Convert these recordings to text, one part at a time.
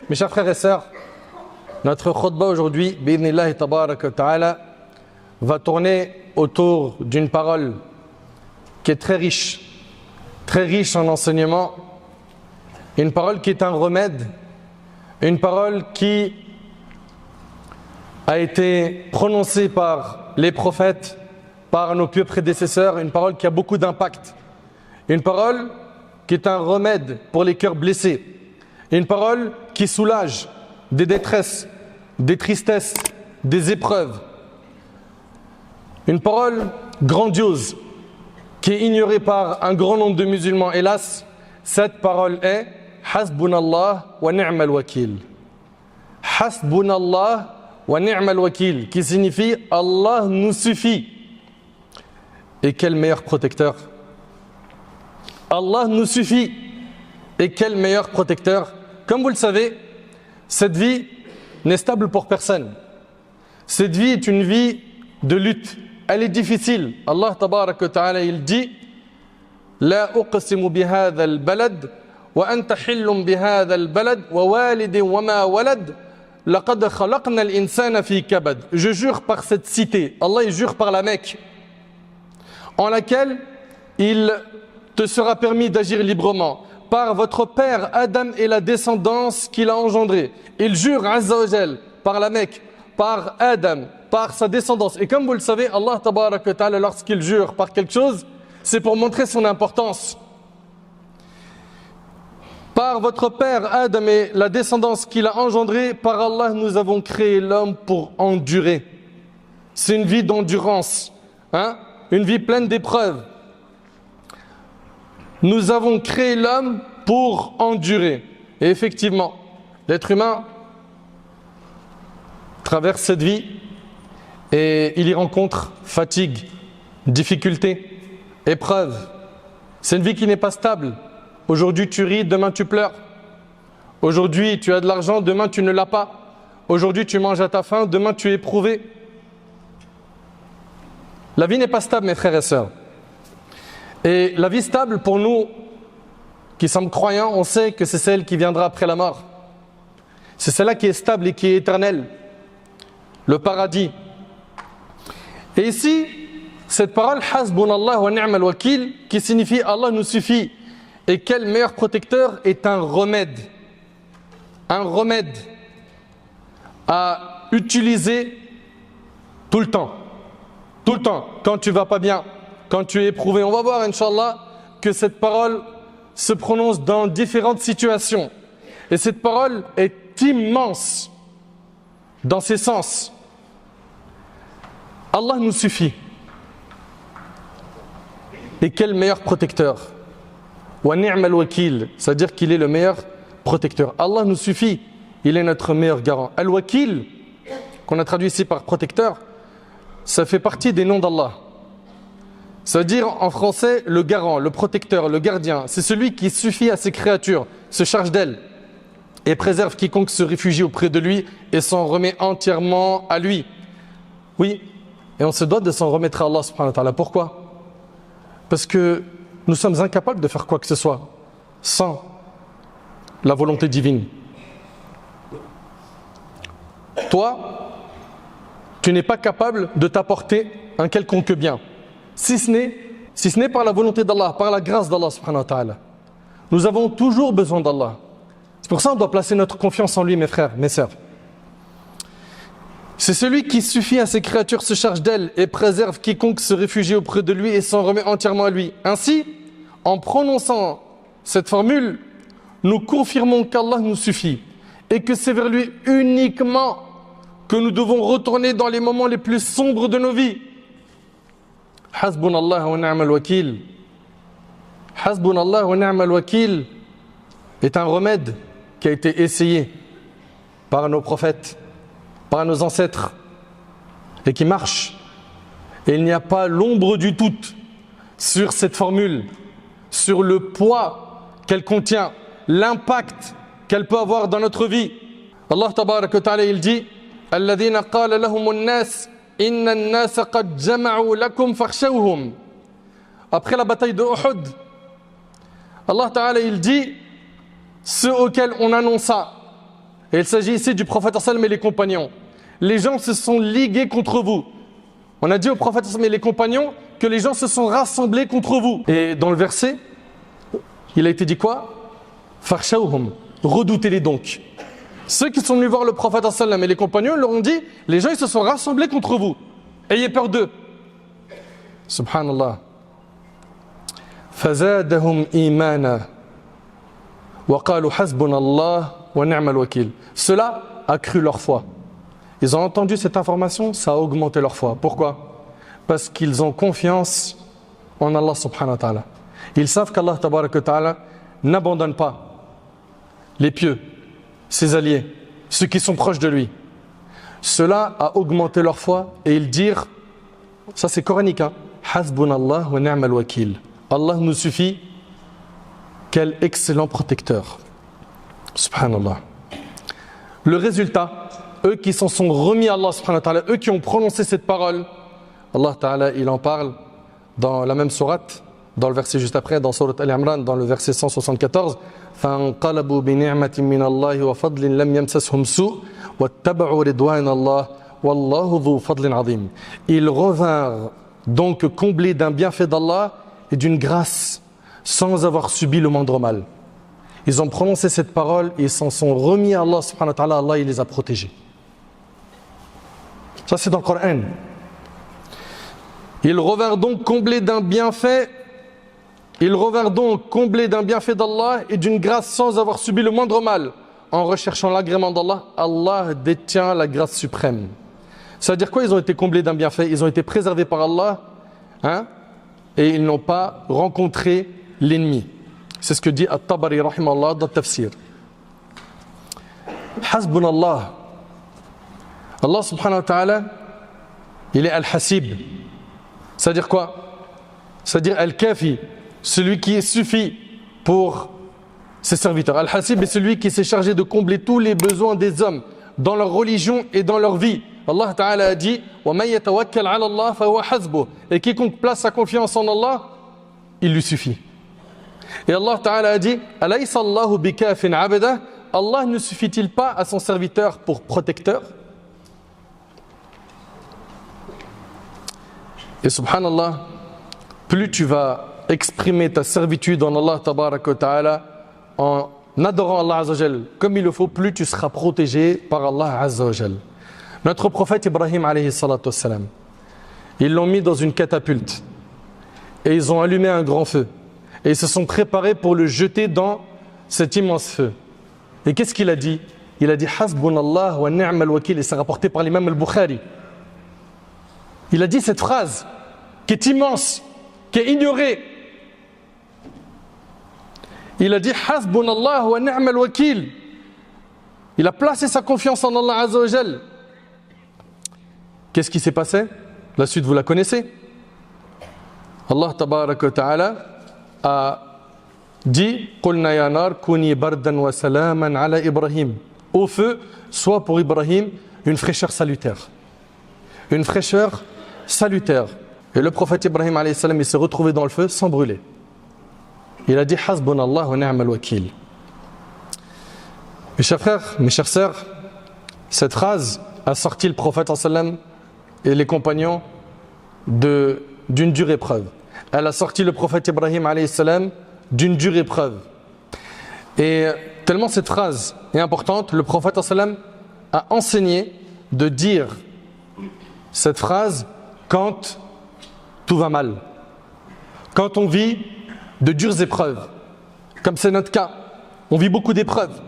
Mes chers frères et sœurs, notre khutbah aujourd'hui, bi'idhnillahi tabaraka wa ta'ala, va tourner autour d'une parole qui est très riche en enseignements, une parole qui est un remède, une parole qui a été prononcée par les prophètes, par nos pieux prédécesseurs, une parole qui a beaucoup d'impact, une parole qui est un remède pour les cœurs blessés, une parole qui soulage des détresses, des tristesses, des épreuves, une parole grandiose qui est ignorée par un grand nombre de musulmans. Hélas, cette parole est Hasbunallah wa ni'mal wakil. Hasbunallah wa ni'mal wakil, qui signifie Allah nous suffit. Et quel meilleur protecteur! Allah nous suffit. Et quel meilleur protecteur! Comme vous le savez, cette vie n'est stable pour personne. Cette vie est une vie de lutte. Elle est difficile. Allah tabaraka wa ta'ala, il dit La uqsimu bihadha al-balad wa anta hillum bihadha al-balad wa walidin wa ma walad laqad khalaqna al-insana fi kabad. Je jure par cette cité. Allah il jure par la Mecque, en laquelle il te sera permis d'agir librement, par votre père Adam et la descendance qu'il a engendrée. Il jure Azza wa Jal par la Mecque, par Adam, par sa descendance. Et comme vous le savez, Allah tabaraka wa ta'ala, lorsqu'il jure par quelque chose, c'est pour montrer son importance. Par votre père Adam et la descendance qu'il a engendrée, par Allah nous avons créé l'homme pour endurer. C'est une vie d'endurance, une vie pleine d'épreuves. Nous avons créé l'homme pour endurer. Et effectivement, l'être humain traverse cette vie et il y rencontre fatigue, difficulté, épreuve. C'est une vie qui n'est pas stable. Aujourd'hui tu ris, demain tu pleures. Aujourd'hui tu as de l'argent, demain tu ne l'as pas. Aujourd'hui tu manges à ta faim, demain tu es éprouvé. La vie n'est pas stable, mes frères et sœurs. Et la vie stable, pour nous qui sommes croyants, on sait que c'est celle qui viendra après la mort. C'est celle-là qui est stable et qui est éternelle. Le paradis. Et ici, cette parole, Hasbunallah wa ni'mal wakil, qui signifie Allah nous suffit. Et quel meilleur protecteur, est un remède. Un remède à utiliser tout le temps. Tout le temps, quand tu vas pas bien, quand tu es éprouvé. On va voir, Inch'Allah, que cette parole se prononce dans différentes situations. Et cette parole est immense dans ses sens. Allah nous suffit. Et quel meilleur protecteur. Wa ni'mal wakil, c'est-à-dire qu'il est le meilleur protecteur. Allah nous suffit, il est notre meilleur garant. Al-Wakil, qu'on a traduit ici par protecteur, ça fait partie des noms d'Allah. C'est-à-dire en français, le garant, le protecteur, le gardien. C'est celui qui suffit à ses créatures, se charge d'elles et préserve quiconque se réfugie auprès de lui et s'en remet entièrement à lui. Oui, et on se doit de s'en remettre à Allah subhanahu wa ta'ala. Pourquoi? Parce que nous sommes incapables de faire quoi que ce soit sans la volonté divine. Toi, tu n'es pas capable de t'apporter un quelconque bien, si ce n'est par la volonté d'Allah, par la grâce d'Allah subhanahu wa ta'ala. Nous avons toujours besoin d'Allah. C'est pour ça qu'on doit placer notre confiance en lui, mes frères, mes sœurs. C'est celui qui suffit à ses créatures, se charge d'elles et préserve quiconque se réfugie auprès de lui et s'en remet entièrement à lui. Ainsi, en prononçant cette formule, nous confirmons qu'Allah nous suffit et que c'est vers lui uniquement que nous devons retourner dans les moments les plus sombres de nos vies. Hasbunallah wa ni'mal wakil. Hasbunallah wa ni'mal wakil est un remède qui a été essayé par nos prophètes, par nos ancêtres, et qui marche. Et il n'y a pas l'ombre du doute sur cette formule, sur le poids qu'elle contient, l'impact qu'elle peut avoir dans notre vie. Allah tabaraka wa ta'ala, il dit Alladhina qala lahumun nas inna an-nasa qad jama'u lakum fakhshawhum. Après la bataille de Uhud, Allah ta'ala il dit ceux auxquels on annonça Et il s'agit ici du prophète sallam et les compagnons. Les gens se sont ligués contre vous. On a dit au prophète sallam et les compagnons que les gens se sont rassemblés contre vous. Et dans le verset, il a été dit quoi? Farshawhum, redoutez-les donc. Ceux qui sont venus voir le prophète sallam et les compagnons leur ont dit, les gens ils se sont rassemblés contre vous. Ayez peur d'eux. Subhanallah. Fazadahum imana wa qalu hasbunallah wa ni'mal wakil. Cela a cru leur foi. Ils ont entendu cette information, ça a augmenté leur foi. Pourquoi? Parce qu'ils ont confiance en Allah subhanahu wa ta'ala. Ils savent qu'Allah tabaraka wa ta'ala n'abandonne pas les pieux, ses alliés, ceux qui sont proches de lui. Cela a augmenté leur foi et ils dirent, ça c'est coranique, hein, hasbunallah wa ni'mal wakil. Allah nous suffit, quel excellent protecteur. Subhanallah. Le résultat, eux qui s'en sont remis à Allah subhanahu wa ta'ala, eux qui ont prononcé cette parole, Allah ta'ala il en parle dans la même sourate, dans le verset juste après, dans sourate Al-Imran, dans le verset 174, فَانْقَلَبُوا بِنِعْمَةٍ مِّنَ اللَّهِ وَفَضْلٍ لَمْ يَمْسَسْهُمْ سُوءٌ وَاتَّبَعُوا رِضْوَانَ اللَّهِ وَاللَّهُ ذُو فَضْلٍ عَظِيمٍ. Ils revinrent donc comblés d'un bienfait d'Allah et d'une grâce sans avoir subi le moindre mal. Ils ont prononcé cette parole et ils s'en sont remis à Allah subhanahu wa ta'ala. Allah il les a protégés. Ça c'est dans le Coran. Ils revinrent donc comblés d'un bienfait. Ils revinrent donc comblés d'un bienfait d'Allah et d'une grâce sans avoir subi le moindre mal. En recherchant l'agrément d'Allah, Allah détient la grâce suprême. Ça veut dire quoi? Ils ont été comblés d'un bienfait, ils ont été préservés par Allah, hein, et ils n'ont pas rencontré l'ennemi. C'est ce que dit At-Tabari rahimahullah dans le tafsir. Hasbunallah. Allah subhanahu wa ta'ala, il est Al-Hasib. Ça veut dire quoi? Ça veut dire Al-Kafi, celui qui suffit pour ses serviteurs. Al-Hasib est celui qui s'est chargé de combler tous les besoins des hommes dans leur religion et dans leur vie. Allah Ta'ala a dit وَمَنْ يَتَوَكَّلْ عَلَى اللَّهِ فَهُوَ حَسْبُهُ. Et quiconque place sa confiance en Allah, il lui suffit. Et Allah Ta'ala a dit أَلَيْسَ اللَّهُ بِكَافٍ عَبْدَهُ. Allah ne suffit-il pas à son serviteur pour protecteur? Et subhanallah, plus tu vas exprimer ta servitude en Allah Tabaraka wa Ta'ala en adorant Allah Azza wa Jal comme il le faut, plus tu seras protégé par Allah Azza wa Jal. Notre prophète Ibrahim alayhi salatu wassalam, ils l'ont mis dans une catapulte et ils ont allumé un grand feu et ils se sont préparés pour le jeter dans cet immense feu. Et qu'est-ce qu'il a dit? Il a dit Hasbunallah wa ni'mal wakil, et c'est rapporté par l'imam al-Bukhari. Il a dit cette phrase qui est immense, qui est ignorée. Il a dit Hasbunallah wa ni'mal wakil. Il a placé sa confiance en Allah Azza wa Jal. Qu'est-ce qui s'est passé? La suite vous la connaissez. Allah Tabaraka wa Ta'ala a dit Qulna ya nar kuni bardan wa salaman ala Ibrahim. Au feu, soit pour Ibrahim une fraîcheur salutaire. Une fraîcheur salutaire. Et le prophète Ibrahim alayhi salam, il s'est retrouvé dans le feu sans brûler. Il a dit Hasbunallah wa ni'mal wakil. Mes chers frères, mes chères sœurs, cette phrase a sorti le prophète sallam et les compagnons d'une dure épreuve. Elle a sorti le prophète Ibrahim alayhi salam d'une dure épreuve. Et tellement cette phrase est importante, le prophète sallam a enseigné de dire cette phrase quand tout va mal, quand on vit de dures épreuves, comme c'est notre cas. On vit beaucoup d'épreuves.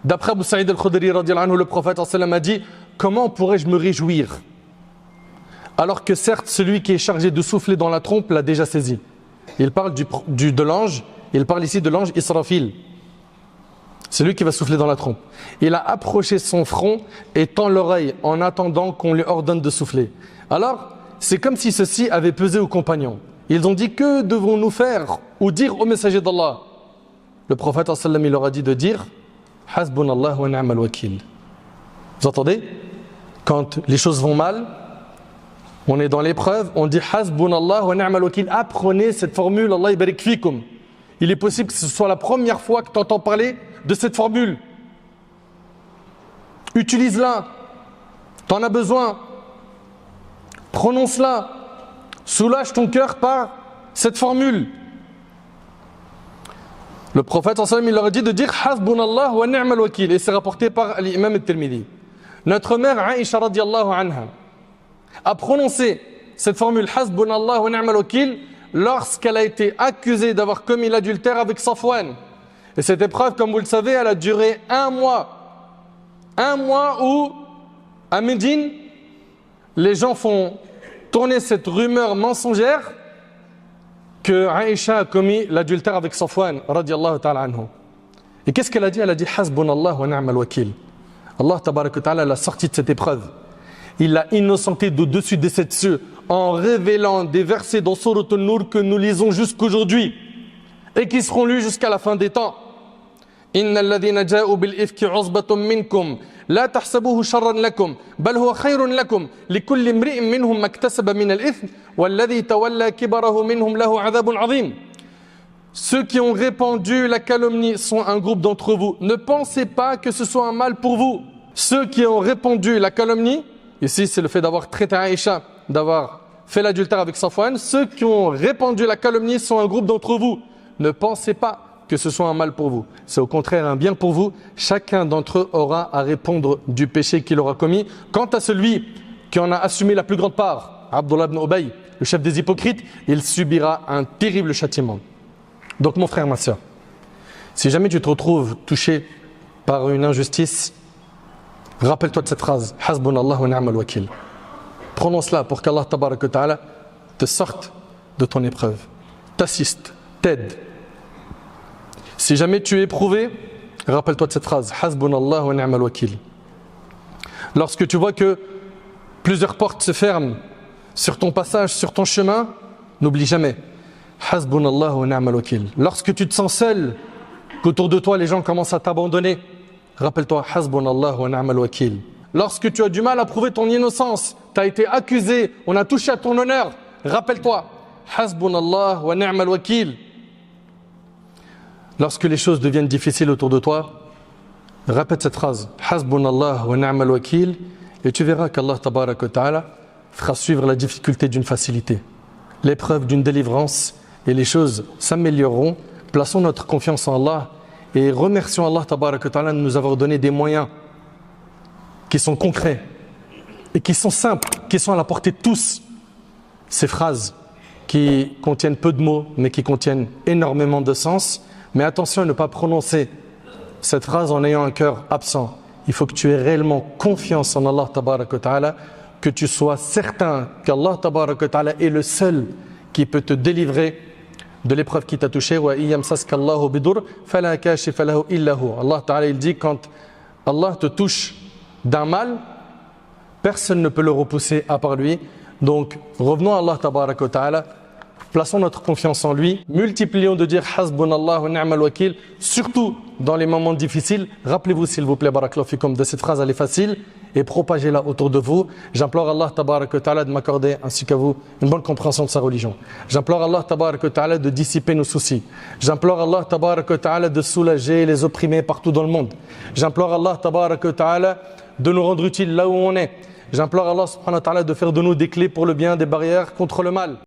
D'après Abu Sa'id al-Khudri radiyallahu anhu, le prophète sallam a dit comment pourrais-je me réjouir alors que certes celui qui est chargé de souffler dans la trompe l'a déjà saisi. Il parle de l'ange, il parle ici de l'ange Israfil. C'est lui qui va souffler dans la trompe. Il a approché son front et tend l'oreille en attendant qu'on lui ordonne de souffler. Alors, c'est comme si ceci avait pesé aux compagnons. Ils ont dit que devons-nous faire ou dire au messager d'Allah? Le prophète sallam il leur a dit de dire Hasbunallah wa ni'mal wakil. Vous entendez? Quand les choses vont mal, on est dans l'épreuve, on dit Hasbunallah wa ni'mal wakil. Apprenez cette formule, Allah yabarik fikum. Il est possible que ce soit la première fois que tu entends parler de cette formule. Utilise-la. T'en as besoin. Prononce-la. Soulage ton cœur par cette formule. Le prophète sallallahu alayhi wa sallam, il leur a dit de dire Hasbunallah wa ni'mal wakil. Et c'est rapporté par l'imam al-Tirmidhi. Notre mère Aïcha radiyallahu anha a prononcé cette formule Hasbunallah wa ni'mal wakil lorsqu'elle a été accusée d'avoir commis l'adultère avec Safwan. Et cette épreuve, comme vous le savez, elle a duré 1 mois. 1 mois où, à Médine, les gens font tourner cette rumeur mensongère que Aïcha a commis l'adultère avec Safwan, radiyallahu ta'ala anhu. Et qu'est-ce qu'elle a dit? Elle a dit Hasbunallah wa ni'mal wakil. Allah tabaraka ta'ala l'a sorti de cette épreuve. Il l'a innocenté d'au-dessus des 7 cieux en révélant des versets dans Surat An-Nur que nous lisons jusqu'aujourd'hui et qui seront lus jusqu'à la fin des temps. Innal ladhina ja'u bil ifki 'usbatun minkum la tahsabuhu sharran lakum bal huwa khayrun lakum likulli imri'in minhum maktasaba min al-ithm walladhi tawalla kibarahu minhum lahu 'adhabun 'azim. Ceux qui ont répandu la calomnie sont un groupe d'entre vous. Ne pensez pas que ce soit un mal pour vous. Ceux qui ont répandu la calomnie, ici c'est le fait d'avoir traité Aïcha, d'avoir fait l'adultère avec Safwan, ceux qui ont répandu la calomnie sont un groupe d'entre vous. Ne pensez pas que ce soit un mal pour vous. C'est au contraire un bien pour vous. Chacun d'entre eux aura à répondre du péché qu'il aura commis. Quant à celui qui en a assumé la plus grande part, Abdullah ibn Ubay, le chef des hypocrites, il subira un terrible châtiment. Donc mon frère, ma soeur, si jamais tu te retrouves touché par une injustice, rappelle-toi de cette phrase, Hasbunallah wa ni'mal wakil. Prononce-la pour qu'Allah tabaraka ta'ala te sorte de ton épreuve, t'assiste, t'aide. Si jamais tu es éprouvé, rappelle-toi de cette phrase, Hasbunallah wa ni'mal wakil. Lorsque tu vois que plusieurs portes se ferment sur ton passage, sur ton chemin, n'oublie jamais, Hasbunallah wa ni'mal wakil. Lorsque tu te sens seul, qu'autour de toi les gens commencent à t'abandonner, rappelle-toi, Hasbunallah wa ni'mal wakil. Lorsque tu as du mal à prouver ton innocence, tu as été accusé, on a touché à ton honneur, rappelle-toi, Hasbunallah wa ni'mal wakil. Lorsque les choses deviennent difficiles autour de toi, répète cette phrase, Hasbunallah wa ni'mal wakil, et tu verras qu'Allah tabaraka ta'ala fera suivre la difficulté d'une facilité, l'épreuve d'une délivrance, et les choses s'amélioreront. Plaçons notre confiance en Allah et remercions Allah tabaraka ta'ala de nous avoir donné des moyens qui sont concrets et qui sont simples, qui sont à la portée de tous. Ces phrases qui contiennent peu de mots mais qui contiennent énormément de sens. Mais attention à ne pas prononcer cette phrase en ayant un cœur absent. Il faut que tu aies réellement confiance en Allah tabaraka ta'ala, que tu sois certain qu'Allah tabaraka ta'ala est le seul qui peut te délivrer de l'épreuve qui t'a touché. Allah ta'ala il dit, quand Allah te touche d'un mal, personne ne peut le repousser à part lui. Donc revenons à Allah tabaraka ta'ala, plaçons notre confiance en lui, multiplions de dire Hasbunallah wa ni'mal wakil, surtout dans les moments difficiles. Rappelez-vous s'il vous plaît, barakallahu fikum, de cette phrase, elle est facile, et propagez-la autour de vous. J'implore Allah tabaraka ta'ala de m'accorder, ainsi qu'à vous, une bonne compréhension de sa religion. J'implore Allah tabaraka ta'ala de dissiper nos soucis. J'implore Allah tabaraka ta'ala de soulager les opprimés partout dans le monde. J'implore Allah tabaraka ta'ala de nous rendre utiles là où on est. J'implore Allah subhanahu wa ta'ala de faire de nous des clés pour le bien, des barrières contre le mal.